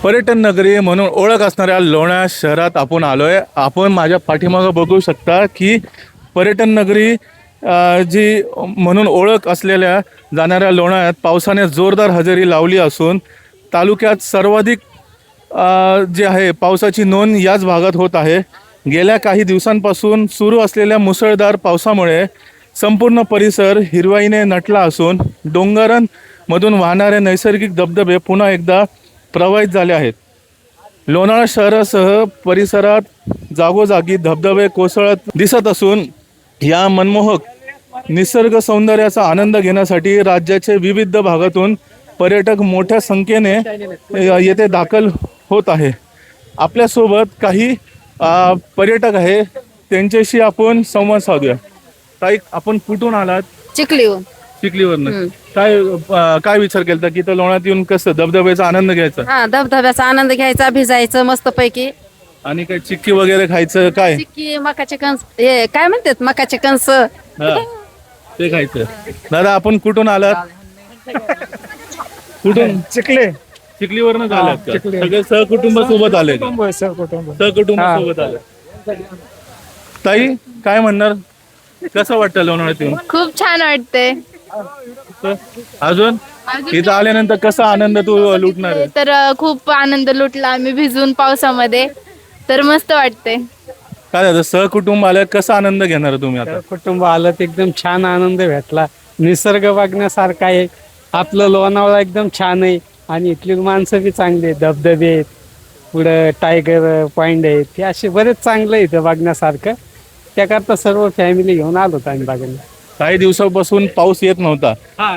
पर्यटन नगरी म्हणून ओळख असणाऱ्या लोणार शहरात आपण आलोय. आपण माझ्या पाठीमागं बघू शकता की पर्यटन नगरी जी म्हणून ओळख असलेल्या जाणाऱ्या लोणाळ्यात पावसाने जोरदार हजेरी लावली असून तालुक्यात सर्वाधिक जे आहे पावसाची नोंद याच भागात होत आहे. गेल्या काही दिवसांपासून सुरू असलेल्या मुसळधार पावसामुळे संपूर्ण परिसर हिरवाईने नटला असून डोंगरांमधून वाहणारे नैसर्गिक धबधबे पुन्हा एकदा प्रवाहित झाले आहेत. लोणाळा शहरासह परिसरात जागोजागी धबधबे कोसळत दिसत असून या मनमोहक निसर्ग सौंदर्याचा आनंद घेण्यासाठी राज्याचे विविध भागातून पर्यटक मोठ्या संख्येने येथे दाखल होत आहे. आपल्यासोबत काही पर्यटक आहे, त्यांच्याशी आपण संवाद साधूया. ताई, आपण कुठून आलात? चिखलीहून. चिखलीवरनं. काय विचार केला की तर लोणात येऊन कसं धबधब्याचा आनंद घ्यायचा हा, धबधब्याचा आनंद घ्यायचा, भिजायचं मस्त पैकी. आणि काय चिक्की वगैरे खायचं काय? चिक्की, मकाचे कंस, हे काय म्हणतात, मकाचे कंस. हा, ते खायचं. दादा, आपण कुठून आलात? कुठून? चिखलीवरनं आलात का? सगळे सहकुटुंब सोबत आले का? सहकुटुंब सोबत आले. ताई, काय म्हणणार, कसं वाटतं लोणावळ्यात येऊन? खूप छान वाटते. अजून इथं आल्यानंतर कसा आनंद तू लुटणार आहे? तर खूप आनंद लुटला आम्ही भिजून पावसामध्ये, तर मस्त वाटते. काय झालं, सहकुटुंब आलं, कसा आनंद घेणार तुम्ही आता? कुटुंब आलं तर एकदम छान आनंद भेटला. निसर्ग बघण्यासारखा आहे. आपलं लोणावळा एकदम छान आहे आणि इथली माणसं बी चांगली आहेत. धबधबे आहेत, पुढं टायगर पॉइंट आहेत, हे असे बरेच चांगलं आहे इथं बघण्यासारखं. त्याकरता सर्व फॅमिली घेऊन आलो आम्ही बघायला. काही दिवसापासून पाऊस येत नव्हता,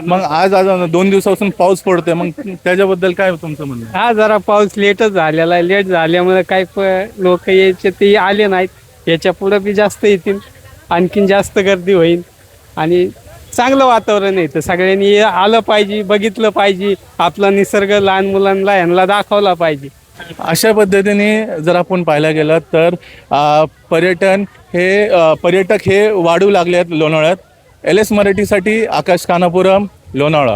मग आज 2 दिवसापासून पाऊस पडतोय, मग त्याच्याबद्दल काय तुमचं म्हणणं? हा, जरा पाऊस लेटच झालेला आहे. लेट झाल्यामुळे काही लोक यायचे ते आले नाहीत. याच्या पुढे बी जास्त येतील, आणखीन जास्त गर्दी होईल आणि चांगलं वातावरण आहे. तर सगळ्यांनी आलं पाहिजे, बघितलं पाहिजे. आपला निसर्ग लहान मुलांना यांना दाखवला पाहिजे. अशा पद्धतीने जर आपण पाहायला गेलं तर पर्यटक हे वाढू लागले आहेत लोणावळ्यात. LS मराठीसाठी आकाश कानापुरम, लोणावळा.